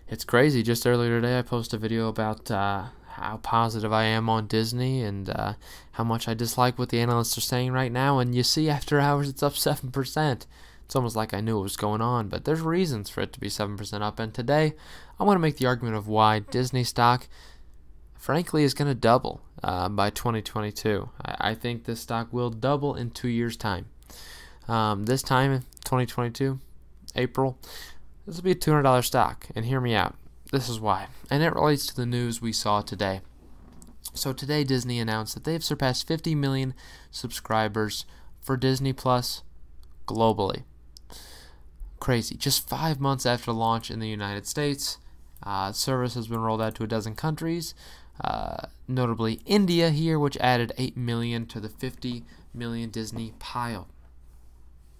It's crazy. Just earlier today, I posted a video about how positive I am on Disney and how much I dislike what the analysts are saying right now. And you see, after hours, it's up 7%. It's almost like I knew what was going on, but there's reasons for it to be 7% up. And today, I want to make the argument of why Disney stock, frankly, is going to double by 2022. I think this stock will double in 2 years' time. This time, 2022, April, this will be a $200 stock, and hear me out. This is why, and it relates to the news we saw today. So today, Disney announced that they've surpassed 50 million subscribers for Disney Plus globally. Crazy. Just 5 months after launch in the United States, service has been rolled out to a dozen countries, notably India here, which added 8 million to the 50 million Disney pile.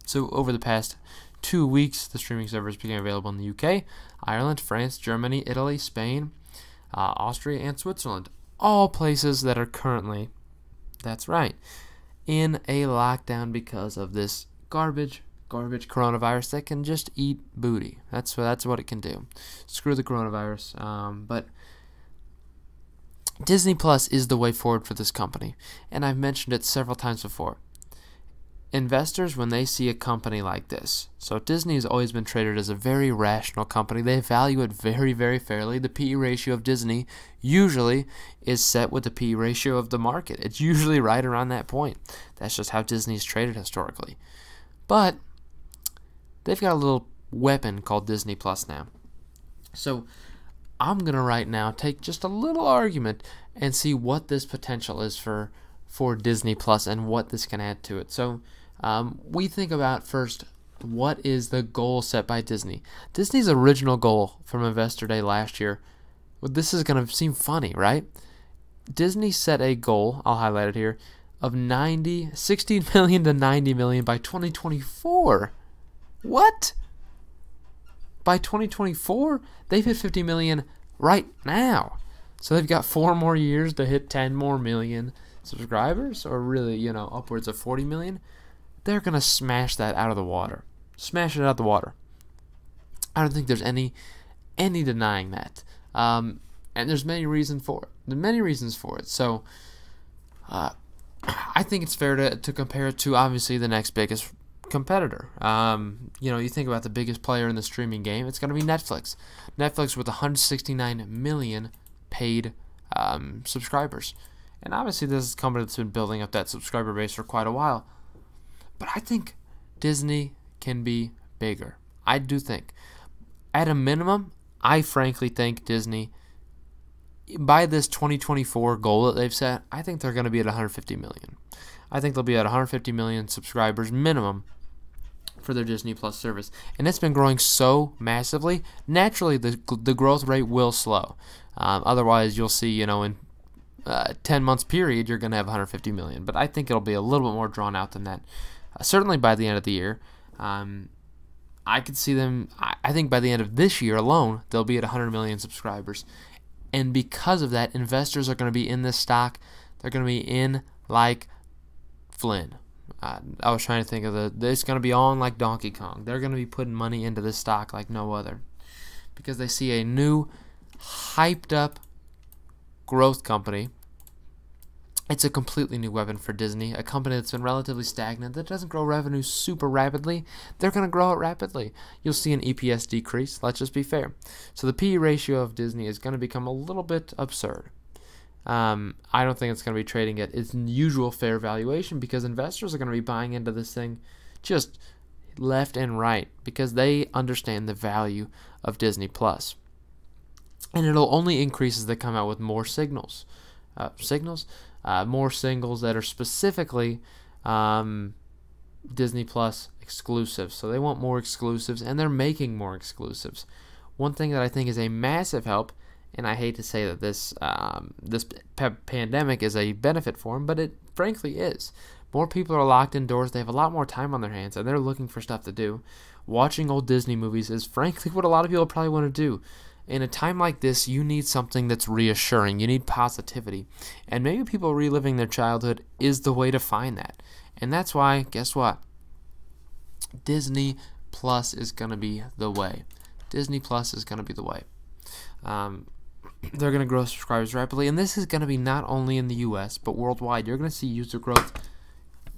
So over the past 2 weeks, the streaming service became available in the UK, Ireland, France, Germany, Italy, Spain, Austria, and Switzerland. All places that are currently, that's right, in a lockdown because of this garbage coronavirus that can just eat booty. That's what it can do. Screw the coronavirus. But Disney Plus is the way forward for this company, and I've mentioned it several times before. Investors, when they see a company like this, so Disney has always been traded as a very rational company. They value it very, very fairly. The PE ratio of Disney usually is set with the PE ratio of the market. It's usually right around that point. That's just how Disney's traded historically. But they've got a little weapon called Disney Plus now. So I'm going to right now take just a little argument and see what this potential is for Disney Plus and what this can add to it. So we think about first, what is the goal set by Disney? Disney's original goal from Investor Day last year, well, this is going to seem funny, right? Disney set a goal, I'll highlight it here, of 16 million to 90 million by 2024. What? By 2024? They've hit 50 million right now. So they've got 4 more years to hit 10 more million subscribers, or really, upwards of 40 million. They're going to smash that out of the water. Smash it out of the water. I don't think there's any denying that. And there's many reasons for it. So I think it's fair to compare it to, obviously, the next biggest competitor. You think about the biggest player in the streaming game, it's going to be Netflix. Netflix with 169 million paid subscribers. And obviously this is a company that's been building up that subscriber base for quite a while. But I think Disney can be bigger. I do think. At a minimum, I frankly think Disney, by this 2024 goal that they've set, I think they're going to be at 150 million. I think they'll be at 150 million subscribers minimum for their Disney Plus service. And it's been growing so massively, naturally the growth rate will slow. Otherwise, you'll see, in 10 months period, you're going to have 150 million. But I think it'll be a little bit more drawn out than that. Certainly by the end of the year. I could see them, I think by the end of this year alone, they'll be at 100 million subscribers. And because of that, investors are going to be in this stock. They're going to be in like Flynn. I was trying to think of it's going to be on like Donkey Kong. They're going to be putting money into this stock like no other. Because they see a new, hyped up growth company. It's a completely new weapon for Disney, a company that's been relatively stagnant, that doesn't grow revenue super rapidly. They're going to grow it rapidly. You'll see an EPS decrease, let's just be fair. So the PE ratio of Disney is going to become a little bit absurd. I don't think it's going to be trading at its usual fair valuation because investors are going to be buying into this thing just left and right because they understand the value of Disney Plus. And it'll only increase as they come out with more signals. More singles that are specifically Disney Plus exclusives. So they want more exclusives, and they're making more exclusives. One thing that I think is a massive help, and I hate to say that this pandemic is a benefit for them, but it frankly is. More people are locked indoors. They have a lot more time on their hands, and they're looking for stuff to do. Watching old Disney movies is frankly what a lot of people probably want to do. In a time like this, you need something that's reassuring. You need positivity. And maybe people reliving their childhood is the way to find that. And that's why, guess what? Disney Plus is going to be the way. Disney Plus is going to be the way. They're going to grow subscribers rapidly, and this is going to be not only in the U.S. but worldwide. You're going to see user growth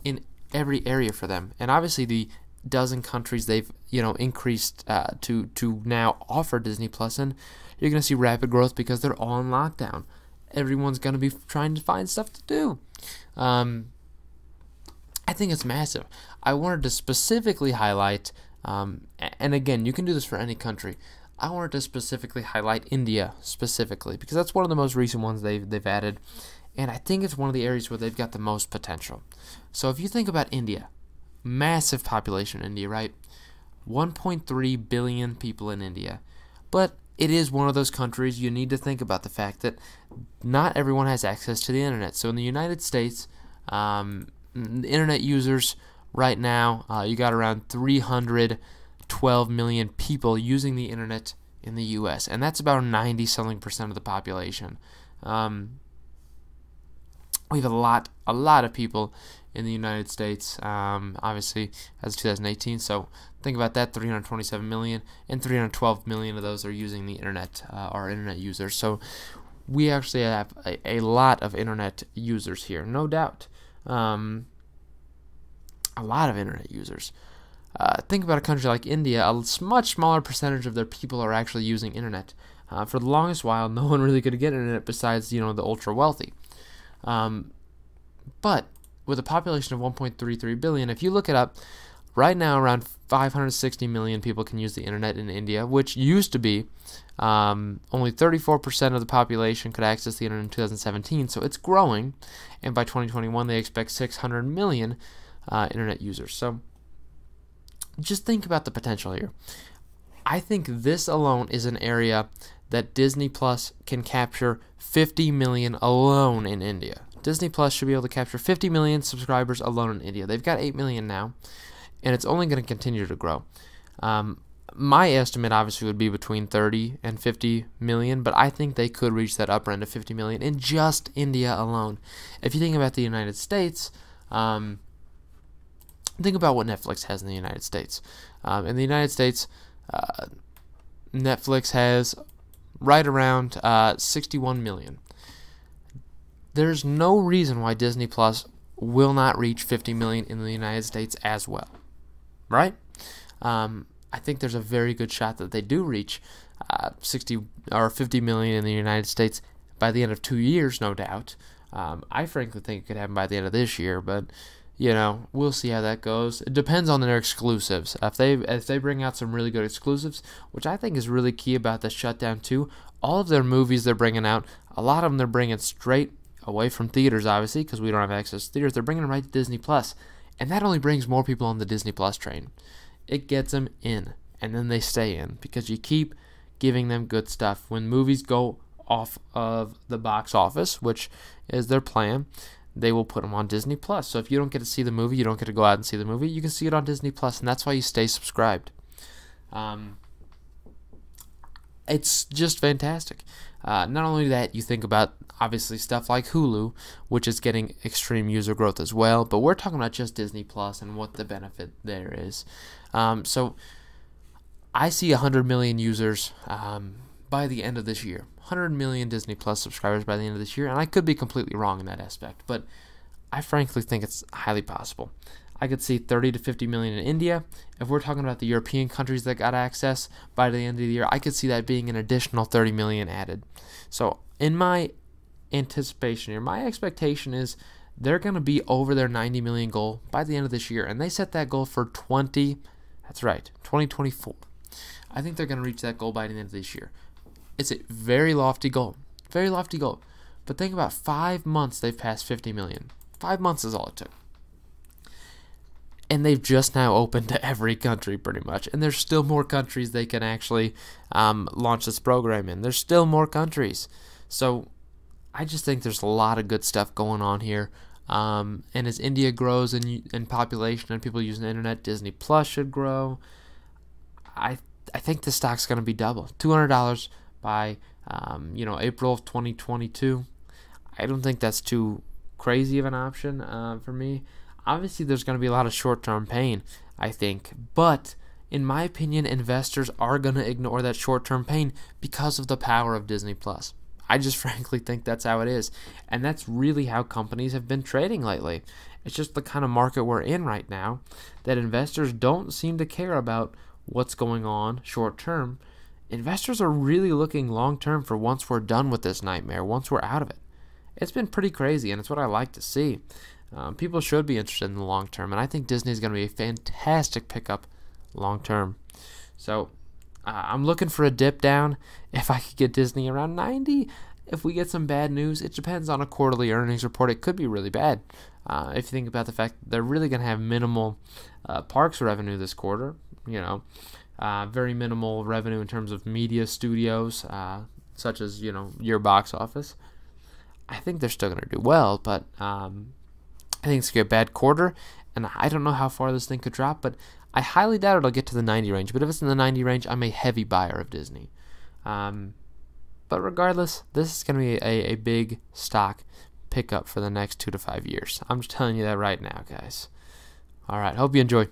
in every area for them, and obviously the dozen countries they've increased to now offer Disney Plus, and you're going to see rapid growth because they're all in lockdown. Everyone's going to be trying to find stuff to do. I think it's massive. I wanted to specifically highlight, and again, you can do this for any country. I wanted to specifically highlight India specifically because that's one of the most recent ones they've added, and I think it's one of the areas where they've got the most potential. So if you think about India, massive population in India, right? 1.3 billion people in India, but it is one of those countries you need to think about the fact that not everyone has access to the internet. So in the United States, the internet users right now, you got around 312 million people using the internet in the U.S., and that's about 90-something% of the population. We have a lot of people in the United States, obviously, as of 2018. So think about that, 327 million, and 312 million of those are using the internet, are internet users. So we actually have a lot of internet users here, no doubt. A lot of internet users. Think about a country like India, a much smaller percentage of their people are actually using internet. For the longest while, no one really could get internet besides, the ultra wealthy. But with a population of 1.33 billion, if you look it up, right now around 560 million people can use the internet in India, which used to be only 34% of the population could access the internet in 2017, so it's growing, and by 2021 they expect 600 million internet users. So just think about the potential here. I think this alone is an area that Disney Plus can capture 50 million alone in India. Disney Plus should be able to capture 50 million subscribers alone in India. They've got 8 million now, and it's only going to continue to grow. My estimate obviously would be between 30 and 50 million, but I think they could reach that upper end of 50 million in just India alone. If you think about the United States, think about what Netflix has in the United States. In the United States, Netflix has right around 61 million. There's no reason why Disney Plus will not reach 50 million in the United States as well, right? I think there's a very good shot that they do reach 60 or 50 million in the United States by the end of 2 years, no doubt. I frankly think it could happen by the end of this year, but we'll see how that goes. It depends on their exclusives. If they bring out some really good exclusives, which I think is really key about the shutdown too, all of their movies they're bringing out, a lot of them they're bringing straight away from theaters, obviously, because we don't have access to theaters. They're bringing them right to Disney Plus, and that only brings more people on the Disney Plus train. It gets them in, and then they stay in because you keep giving them good stuff. When movies go off of the box office, which is their plan, they will put them on Disney Plus. So if you don't get to see the movie, you don't get to go out and see the movie, you can see it on Disney Plus, and that's why you stay subscribed. It's just fantastic. Not only that, you think about obviously stuff like Hulu, which is getting extreme user growth as well, but we're talking about just Disney Plus and what the benefit there is. So I see 100 million users by the end of this year. 100 million Disney Plus subscribers by the end of this year, and I could be completely wrong in that aspect, but I frankly think it's highly possible. I could see 30 to 50 million in India. If we're talking about the European countries that got access by the end of the year, I could see that being an additional 30 million added. So in my anticipation here, my expectation is they're going to be over their 90 million goal by the end of this year, and they set that goal for 2024. I think they're going to reach that goal by the end of this year. It's a very lofty goal, but think about 5 months they've passed 50 million. 5 months is all it took. And they've just now opened to every country pretty much. And there's still more countries they can actually launch this program in. There's still more countries. So I just think there's a lot of good stuff going on here. And as India grows in population and people using the internet, Disney Plus should grow. I think the stock's going to be double. $200 by April of 2022. I don't think that's too crazy of an option for me. Obviously, there's going to be a lot of short-term pain, I think, but in my opinion, investors are going to ignore that short-term pain because of the power of Disney Plus. I just frankly think that's how it is. And that's really how companies have been trading lately. It's just the kind of market we're in right now that investors don't seem to care about what's going on short-term. Investors are really looking long-term for once we're done with this nightmare, once we're out of it. It's been pretty crazy, and it's what I like to see. People should be interested in the long term, and I think Disney is going to be a fantastic pickup long term. So I'm looking for a dip down. If I could get Disney around 90, if we get some bad news, it depends on a quarterly earnings report. It could be really bad. If you think about the fact that they're really going to have minimal parks revenue this quarter, very minimal revenue in terms of media studios, such as your box office. I think they're still going to do well, but I think it's going to be a bad quarter, and I don't know how far this thing could drop, but I highly doubt it'll get to the 90 range. But if it's in the 90 range, I'm a heavy buyer of Disney. But regardless, this is going to be a big stock pickup for the next 2 to 5 years. I'm just telling you that right now, guys. All right, hope you enjoy.